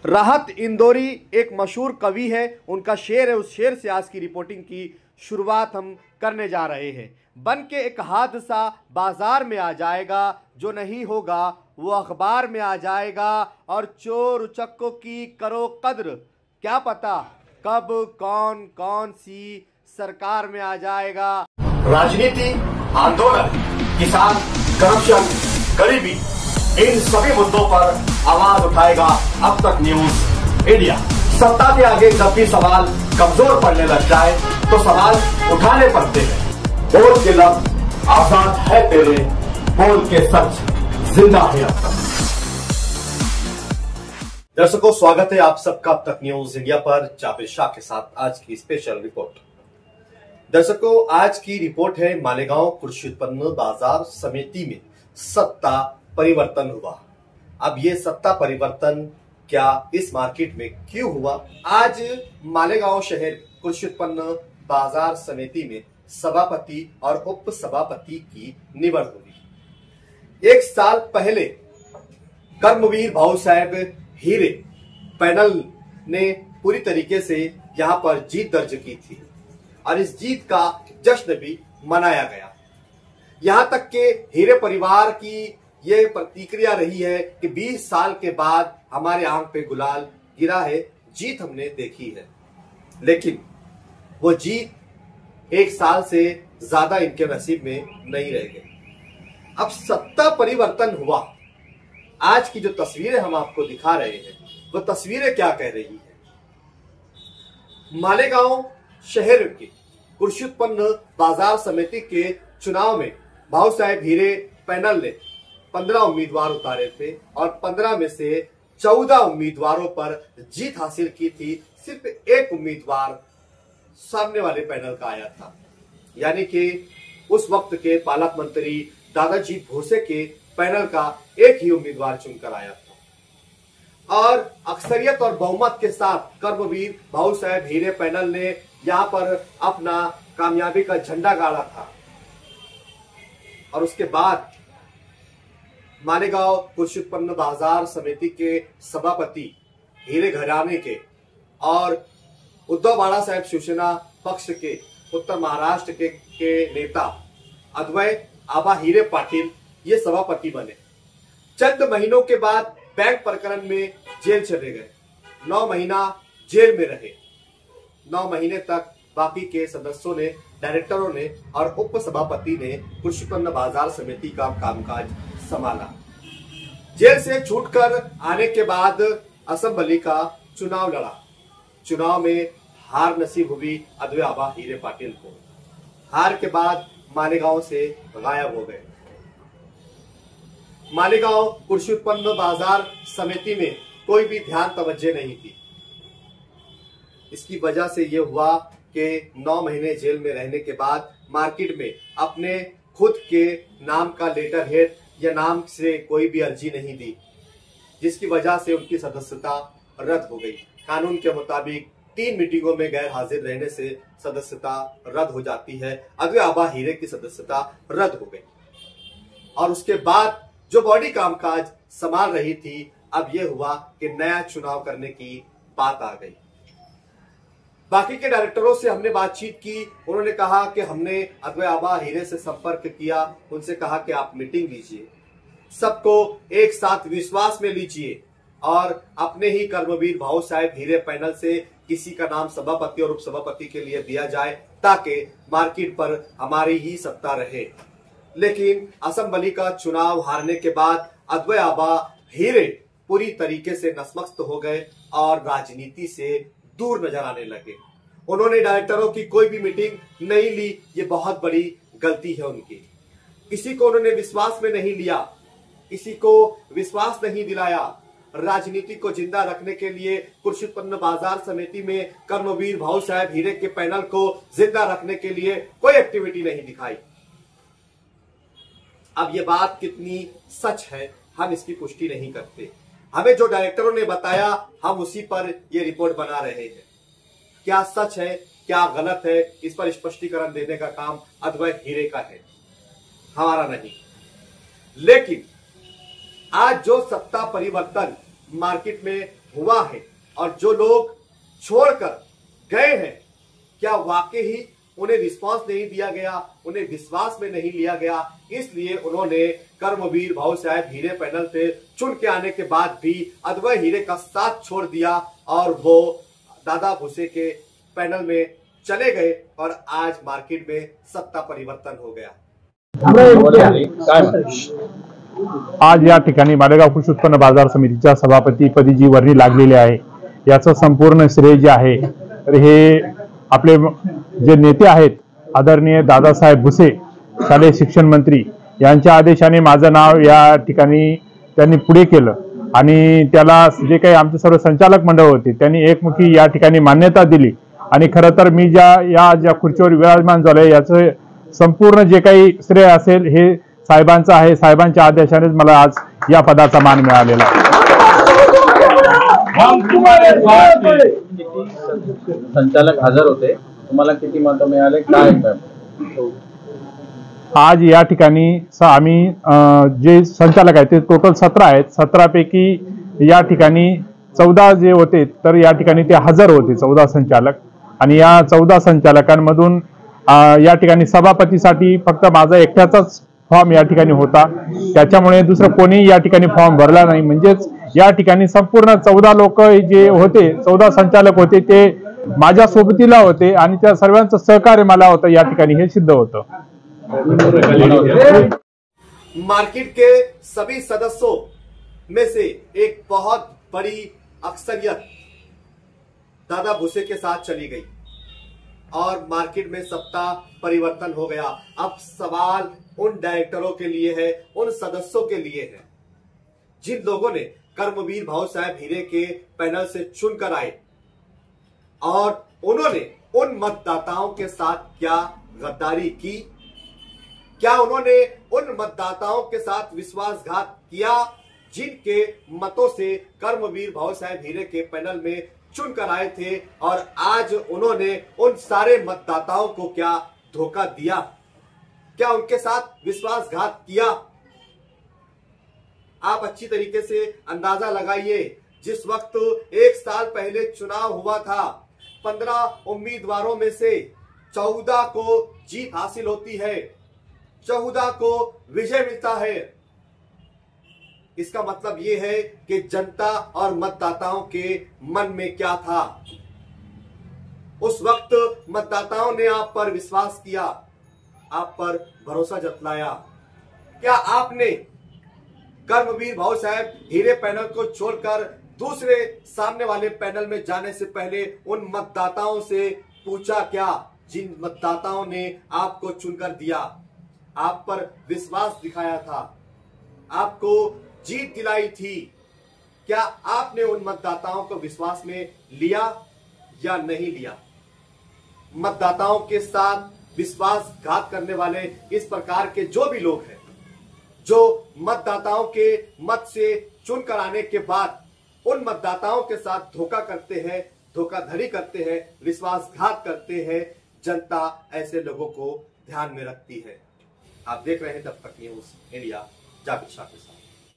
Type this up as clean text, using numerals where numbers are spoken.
राहत इंदौरी एक मशहूर कवि है, उनका शेर है। उस शेर से आज की रिपोर्टिंग की शुरुआत हम करने जा रहे हैं। बन के एक हादसा बाजार में आ जाएगा, जो नहीं होगा वो अखबार में आ जाएगा। और चोर उचक्कों की करो कद्र, क्या पता कब कौन कौन सी सरकार में आ जाएगा। राजनीति, आंदोलन, किसान, करप्शन, गरीबी, इन सभी मुद्दों पर आवाज उठाएगा अब तक न्यूज इंडिया। सत्ता के आगे जब भी सवाल कमजोर पड़ने लग जाए तो सवाल उठाने पड़ते हैं। बोल के लफ्ज आजाद है तेरे, बोल के सच जिंदा है अब तक। दर्शकों, स्वागत है आप सबका अब तक न्यूज इंडिया पर। जाबिर शाह के साथ आज की स्पेशल रिपोर्ट। दर्शकों, आज की रिपोर्ट है मालेगांव कृषि उत्पन्न बाजार समिति में सत्ता परिवर्तन हुआ। अब ये सत्ता परिवर्तन क्या इस मार्केट में क्यों हुआ? आज मालेगांव शहर कृषि उत्पन्न बाजार समिति में सभापति और उप सभापति की निवड हुई। एक साल पहले कर्मवीर भाऊ साहब हीरे पैनल ने पूरी तरीके से यहां पर जीत दर्ज की थी और इस जीत का जश्न भी मनाया गया। यहां तक के हीरे परिवार की ये प्रतिक्रिया रही है कि 20 साल के बाद हमारे आंख पे गुलाल गिरा है, जीत हमने देखी है। लेकिन वो जीत एक साल से ज्यादा इनके नसीब में नहीं रह गई। अब सत्ता परिवर्तन हुआ। आज की जो तस्वीरें हम आपको दिखा रहे हैं वो तस्वीरें क्या कह रही है? मालेगांव शहर के कृषि उत्पन्न बाजार समिति के चुनाव में भाऊ साहब हीरे पैनल ने 15 उम्मीदवार उतारे थे और 15 में से 14 उम्मीदवारों पर जीत हासिल की थी। सिर्फ एक उम्मीदवार सामने वाले पैनल का आया था, यानी कि उस वक्त के पालक मंत्री दादाजी भोसे के पैनल का एक ही उम्मीदवार चुनकर आया था। और अक्सरियत और बहुमत के साथ कर्मवीर भाऊ साहब हीरे पैनल ने यहां पर अपना कामयाबी का झंडा गाड़ा था। और उसके बाद मालेगांव कृषि उत्पन्न बाजार समिति के सभापति हीरे घराने के और उद्धव बाला साहब शिवसेना पक्ष के उत्तर महाराष्ट्र के नेता अद्वय आबा हीरे पाटिल ये सभापति बने। चंद महीनों के बाद बैंक प्रकरण में जेल चले गए। 9 महीना जेल में रहे। 9 महीने तक बाकी के सदस्यों ने, डायरेक्टरों ने और उप सभापति ने कृषि उत्पन्न बाजार समिति का कामकाज संभाला। जेल से छूटकर आने के बाद असेंबली का चुनाव लड़ा। चुनाव में हार नसीब हुई अद्वय आबा हीरे पाटिल को। हार के बाद मालेगांव से गायब हो गए। मालेगांव कृषि उत्पन्न बाजार समिति में कोई भी ध्यान तवज्जो नहीं थी। इसकी वजह से यह हुआ कि 9 महीने जेल में रहने के बाद मार्केट में अपने खुद के नाम का लेटर हेड या नाम से कोई भी अर्जी नहीं दी, जिसकी वजह से उनकी सदस्यता रद्द हो गई। कानून के मुताबिक 3 मीटिंगों में गैर हाजिर रहने से सदस्यता रद्द हो जाती है। अद्वय आबा हीरे की सदस्यता रद्द हो गई। और उसके बाद जो बॉडी कामकाज संभाल रही थी, अब यह हुआ कि नया चुनाव करने की बात आ गई। बाकी के डायरेक्टरों से हमने बातचीत की। उन्होंने कहा कि हमने अद्वय आबा हीरे से संपर्क किया, उनसे कहा कि आप मीटिंग लीजिए, सबको एक साथ विश्वास में लीजिए और अपने ही कर्मवीर भाऊ साहब हीरे पैनल से किसी का नाम सभापति और उप सभापति के लिए दिया जाए ताकि मार्केट पर हमारी ही सत्ता रहे। लेकिन असेंबली का चुनाव हारने के बाद अद्वय आबा हीरे पूरी तरीके से नतमस्तक हो गए और राजनीति से दूर नजर आने लगे। उन्होंने डायरेक्टरों की कोई भी मीटिंग नहीं ली। ये बहुत बड़ी गलती है उनकी। किसी को उन्होंने विश्वास में नहीं लिया, किसी को विश्वास नहीं दिलाया। राजनीति को जिंदा रखने के लिए कृषि उत्पन्न बाजार समिति में कर्मवीर भाऊ साहब हीरे के पैनल को जिंदा रखने के लिए कोई एक्टिविटी नहीं दिखाई। अब ये बात कितनी सच है हम इसकी पुष्टि नहीं करते। हमें जो डायरेक्टरों ने बताया हम उसी पर ये रिपोर्ट बना रहे हैं। क्या सच है क्या गलत है, इस पर स्पष्टीकरण देने का काम अद्वय हीरे का है, हमारा नहीं। लेकिन आज जो सत्ता परिवर्तन मार्केट में हुआ है और जो लोग छोड़कर गए हैं, क्या वाकई ही उन्हें रिस्पांस नहीं दिया गया, उन्हें विश्वास में नहीं लिया गया, इसलिए उन्होंने कर्मवीर भाऊ साहब हीरे पैनल से चुन के आने के बाद भी अद्वैय हीरे का साथ छोड़ दिया और वो दादा भूसे के पैनल में चले गए और आज मार्केट में सत्ता परिवर्तन हो गया। आज या ठिकाणी मालेगाव कृषी उत्पन्न बाजार समितीच्या सभापतीपदी जी वर्णी लागलेली आहे याचं संपूर्ण श्रेय जे आहे तर हे आपले जे नेते आहेत आदरणीय दादासाहेब भुसे शालेय शिक्षण मंत्री यांच्या आदेशाने माझं नाव या ठिकाणी त्यांनी पुढे केलं आणि त्याला जे काही आमचे सर्व संचालक मंडळ होते त्यांनी एकमुखी या ठिकाणी मान्यता दिली आणि खरं तर मी ज्या खुर्चीवर विराजमान झालोय याचं संपूर्ण जे काही श्रेय असेल हे साहेबांचं आहे। साहेबांच्या आदेशानेच मला आज या पदाचा मान मिळालेला आहे। संचालक हजर होते, तुम्हाला किती मत मिळाले काय? आज या ठिकाणी आम्ही जे संचालक आहेत ते टोटल 17 आहेत। 17 पैकी या ठिकाणी 14 जे होते तर या ठिकाणी ते हजर होते 14 संचालक आणि या 14 संचालकांमधून या ठिकाणी सभापतीसाठी फक्त माझा एकट्याचाच फॉर्म या ठिकाणी होता, त्याच्यामुळे दुसरं कोणी या ठिकाणी फॉर्म भरला नाही। म्हणजेच या ठिकाणी संपूर्ण 14 लोक जे होते 14 संचालक होते ते माझ्या सोबतीला होते आणि त्या सर्वांचं सहकार्य मला होतं या ठिकाणी हे सिद्ध होतं। मार्केट के सभी सदस्यों में से एक बहुत बड़ी अक्सरियत दादा भूसे के साथ चली गई और मार्केट में सत्ता परिवर्तन हो गया। अब सवाल उन डायरेक्टरों के लिए है, उन सदस्यों के लिए है जिन लोगों ने कर्मवीर भाऊ साहब हीरे के पैनल से चुनकर आए और उन्होंने उन मतदाताओं के साथ क्या गद्दारी की, क्या उन्होंने उन मतदाताओं के साथ विश्वासघात किया जिनके मतों से कर्मवीर भाऊ साहब हीरे के पैनल में चुनकर आए थे और आज उन्होंने उन सारे मतदाताओं को क्या धोखा दिया, क्या उनके साथ विश्वासघात किया। आप अच्छी तरीके से अंदाजा लगाइए, जिस वक्त 1 साल पहले चुनाव हुआ था 15 उम्मीदवारों में से 14 को जीत हासिल होती है, 14 को विजय मिलता है। इसका मतलब यह है कि जनता और मतदाताओं के मन में क्या था। उस वक्त मतदाताओं ने आप पर विश्वास किया, आप पर भरोसा जताया। क्या आपने कर्मवीर भाऊ साहब हीरे पैनल को छोड़कर दूसरे सामने वाले पैनल में जाने से पहले उन मतदाताओं से पूछा क्या जिन मतदाताओं ने आपको चुनकर दिया, आप पर विश्वास दिखाया था, आपको जीत दिलाई थी? क्या आपने उन मतदाताओं को विश्वास में लिया या नहीं लिया? मतदाताओं के साथ विश्वासघात करने वाले इस प्रकार के जो भी लोग हैं, जो मतदाताओं के मत से चुनकर आने के बाद उन मतदाताओं के साथ धोखा करते हैं, धोखाधड़ी करते हैं, विश्वासघात करते हैं, जनता ऐसे लोगों को ध्यान में रखती है। आप देख रहे हैं तब तक न्यूज़ इंडिया जावेद शाह के साथ।